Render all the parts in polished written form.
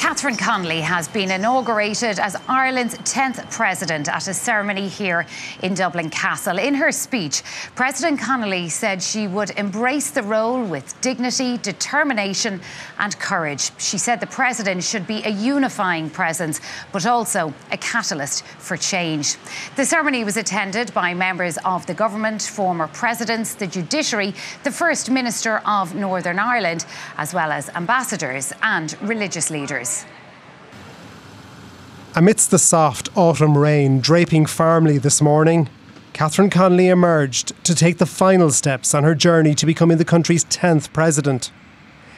Catherine Connolly has been inaugurated as Ireland's 10th president at a ceremony here in Dublin Castle. In her speech, President Connolly said she would embrace the role with dignity, determination and courage. She said the president should be a unifying presence, but also a catalyst for change. The ceremony was attended by members of the government, former presidents, the judiciary, the First Minister of Northern Ireland, as well as ambassadors and religious leaders. Amidst the soft autumn rain draping firmly this morning, Catherine Connolly emerged to take the final steps on her journey to becoming the country's 10th president.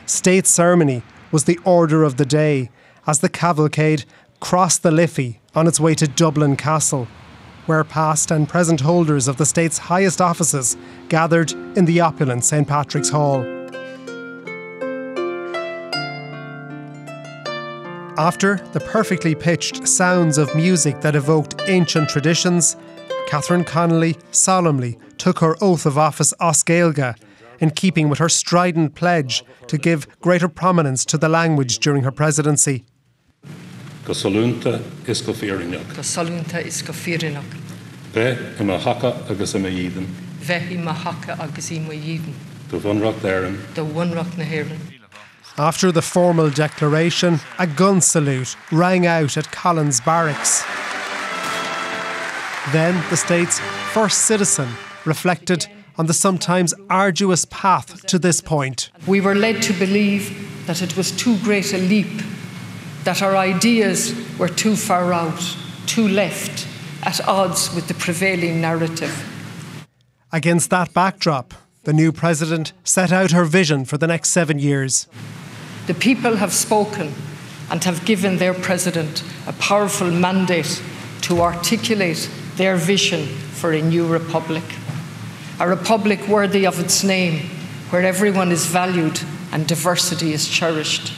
State ceremony was the order of the day as the cavalcade crossed the Liffey on its way to Dublin Castle, where past and present holders of the state's highest offices gathered in the opulent St. Patrick's Hall. After the perfectly pitched sounds of music that evoked ancient traditions, Catherine Connolly solemnly took her oath of office os Gaeilge, in keeping with her strident pledge to give greater prominence to the language during her presidency. Go salúnta is go fíorainneach. Go salúnta is go fíorainneach. Bheith i mo hacha agus i mo dhéidean. Bheith i mo hacha agus i mo dhéidean. Do bhunreacht d'éireann. Do bhunreacht na hÉireann. After the formal declaration, a gun salute rang out at Collins Barracks. Then the state's first citizen reflected on the sometimes arduous path to this point. We were led to believe that it was too great a leap, that our ideas were too far out, too left, at odds with the prevailing narrative. Against that backdrop, the new president set out her vision for the next 7 years. The people have spoken and have given their president a powerful mandate to articulate their vision for a new republic. A republic worthy of its name, where everyone is valued and diversity is cherished,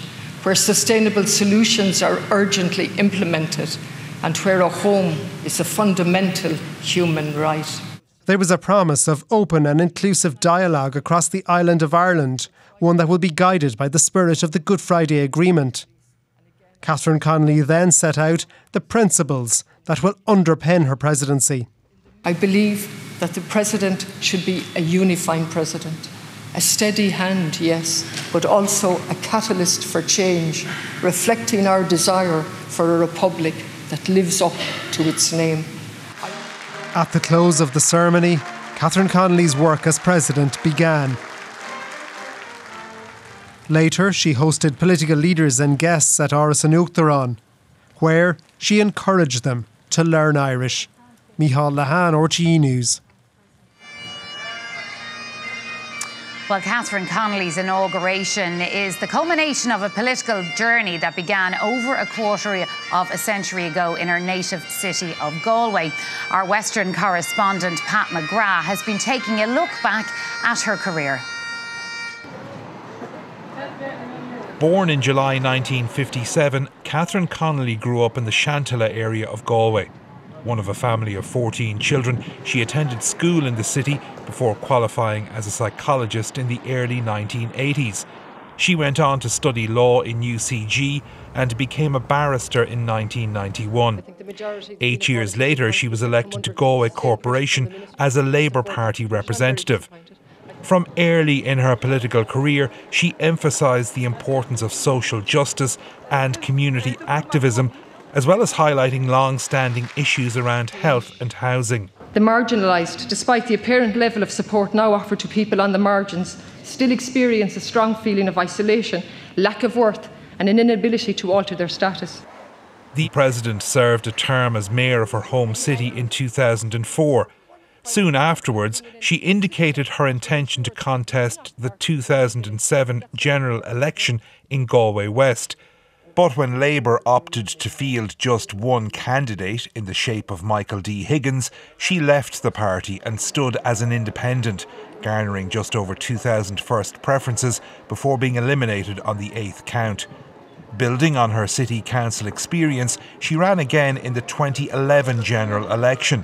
where sustainable solutions are urgently implemented, and where a home is a fundamental human right. There was a promise of open and inclusive dialogue across the island of Ireland, one that will be guided by the spirit of the Good Friday Agreement. Catherine Connolly then set out the principles that will underpin her presidency. I believe that the president should be a unifying president, a steady hand, yes, but also a catalyst for change, reflecting our desire for a republic that lives up to its name. At the close of the ceremony, Catherine Connolly's work as president began. Later, she hosted political leaders and guests at Áras an Uachtaráin, where she encouraged them to learn Irish. Micheál Lahan, RTE News. Well, Catherine Connolly's inauguration is the culmination of a political journey that began over a quarter of a century ago in her native city of Galway. Our Western correspondent Pat McGrath has been taking a look back at her career. Born in July 1957, Catherine Connolly grew up in the Shantulla area of Galway. One of a family of 14 children, she attended school in the city before qualifying as a psychologist in the early 1980s. She went on to study law in UCG and became a barrister in 1991. 8 years later, she was elected to Galway Corporation as a Labour Party representative. From early in her political career, she emphasised the importance of social justice and community activism, as well as highlighting long-standing issues around health and housing. The marginalised, despite the apparent level of support now offered to people on the margins, still experience a strong feeling of isolation, lack of worth and an inability to alter their status. The president served a term as mayor of her home city in 2004. Soon afterwards, she indicated her intention to contest the 2007 general election in Galway West. But when Labour opted to field just one candidate in the shape of Michael D Higgins, she left the party and stood as an independent, garnering just over 2,000 first preferences before being eliminated on the 8th count. Building on her city council experience, she ran again in the 2011 general election.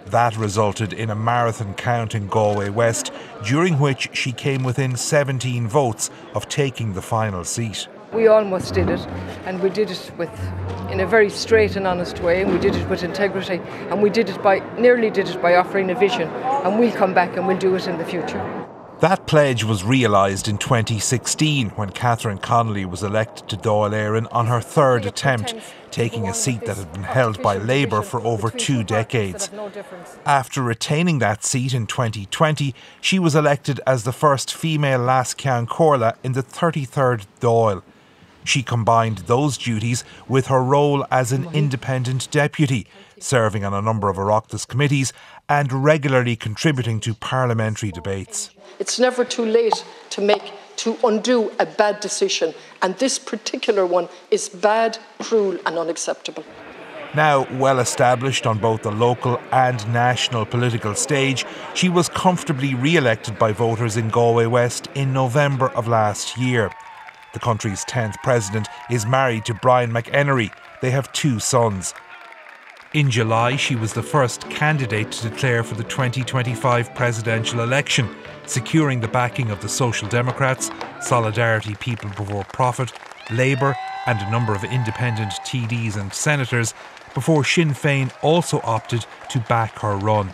That resulted in a marathon count in Galway West, during which she came within 17 votes of taking the final seat. We almost did it, and we did it in a very straight and honest way, and we did it with integrity, and we nearly did it by offering a vision, and we'll come back and we'll do it in the future. That pledge was realised in 2016 when Catherine Connolly was elected to Dáil Éireann on her third attempt, taking a seat that had been held by Labour for over 2 decades. After retaining that seat in 2020, she was elected as the first female Las Ceann Comhairle in the 33rd Dáil. She combined those duties with her role as an independent deputy, serving on a number of Oireachtas committees and regularly contributing to parliamentary debates. It's never too late to undo a bad decision, and this particular one is bad, cruel and unacceptable. Now well established on both the local and national political stage, she was comfortably re-elected by voters in Galway West in November of last year. The country's 10th president is married to Brian McEnery. They have 2 sons. In July, she was the first candidate to declare for the 2025 presidential election, securing the backing of the Social Democrats, Solidarity People Before Profit, Labour and a number of independent TDs and senators, before Sinn Féin also opted to back her run.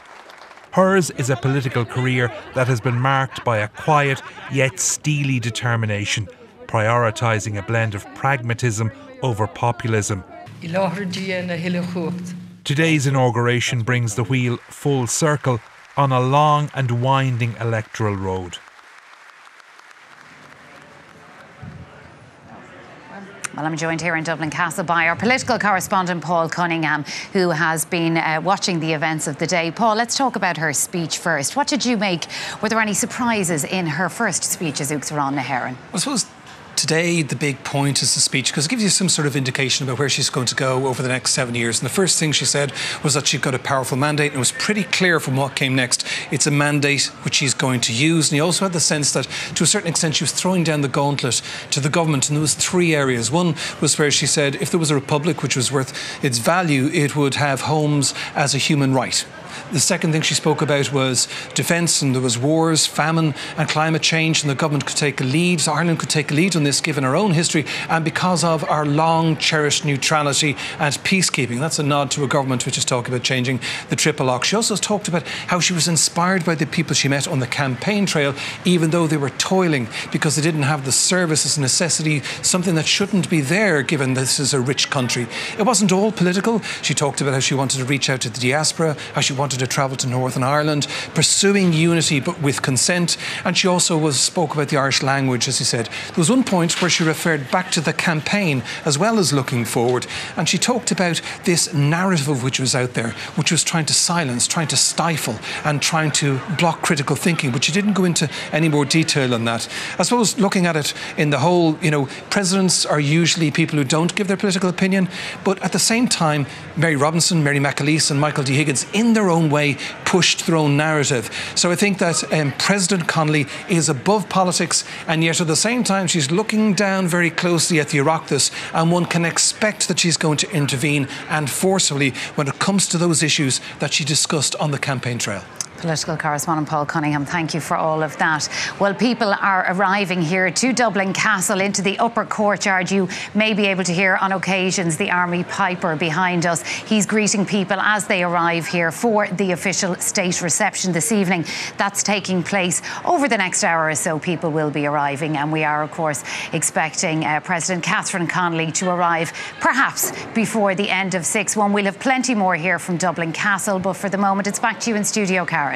Hers is a political career that has been marked by a quiet yet steely determination, prioritising a blend of pragmatism over populism. Today's inauguration brings the wheel full circle on a long and winding electoral road. Well, I'm joined here in Dublin Castle by our political correspondent Paul Cunningham, who has been watching the events of the day. Paul, let's talk about her speech first. What did you make? Were there any surprises in her first speech as Uachtaráin na hÉireann? I suppose today the big point is the speech, because it gives you some sort of indication about where she's going to go over the next 7 years. And the first thing she said was that she'd got a powerful mandate, and it was pretty clear from what came next. It's a mandate which she's going to use. And you also had the sense that to a certain extent she was throwing down the gauntlet to the government, and there was 3 areas. One was where she said if there was a republic which was worth its value, it would have homes as a human right. The second thing she spoke about was defence, and there was wars, famine and climate change, and the government could take a lead. So Ireland could take a lead on this given our own history and because of our long cherished neutrality and peacekeeping. That's a nod to a government which is talking about changing the triple lock. She also talked about how she was inspired by the people she met on the campaign trail, even though they were toiling because they didn't have the services and necessity, something that shouldn't be there given this is a rich country. It wasn't all political. She talked about how she wanted to reach out to the diaspora, how she wanted to travel to Northern Ireland, pursuing unity but with consent. And she also spoke about the Irish language, as he said. There was one point where she referred back to the campaign as well as looking forward, and she talked about this narrative of which was out there, which was trying to silence, trying to stifle and trying to block critical thinking, but she didn't go into any more detail on that. I suppose looking at it in the whole, presidents are usually people who don't give their political opinion, but at the same time, Mary Robinson, Mary McAleese and Michael D Higgins, in their own way, pushed their own narrative. So I think that President Connolly is above politics, and yet at the same time she's looking down very closely at the Oireachtas, and one can expect that she's going to intervene and forcefully when it comes to those issues that she discussed on the campaign trail. Political correspondent Paul Cunningham, thank you for all of that. Well, people are arriving here to Dublin Castle into the upper courtyard. You may be able to hear on occasions the Army Piper behind us. He's greeting people as they arrive here for the official state reception this evening. That's taking place over the next hour or so. People will be arriving, and we are, of course, expecting President Catherine Connolly to arrive perhaps before the end of 6-1. We'll have plenty more here from Dublin Castle, but for the moment, it's back to you in studio, Karen.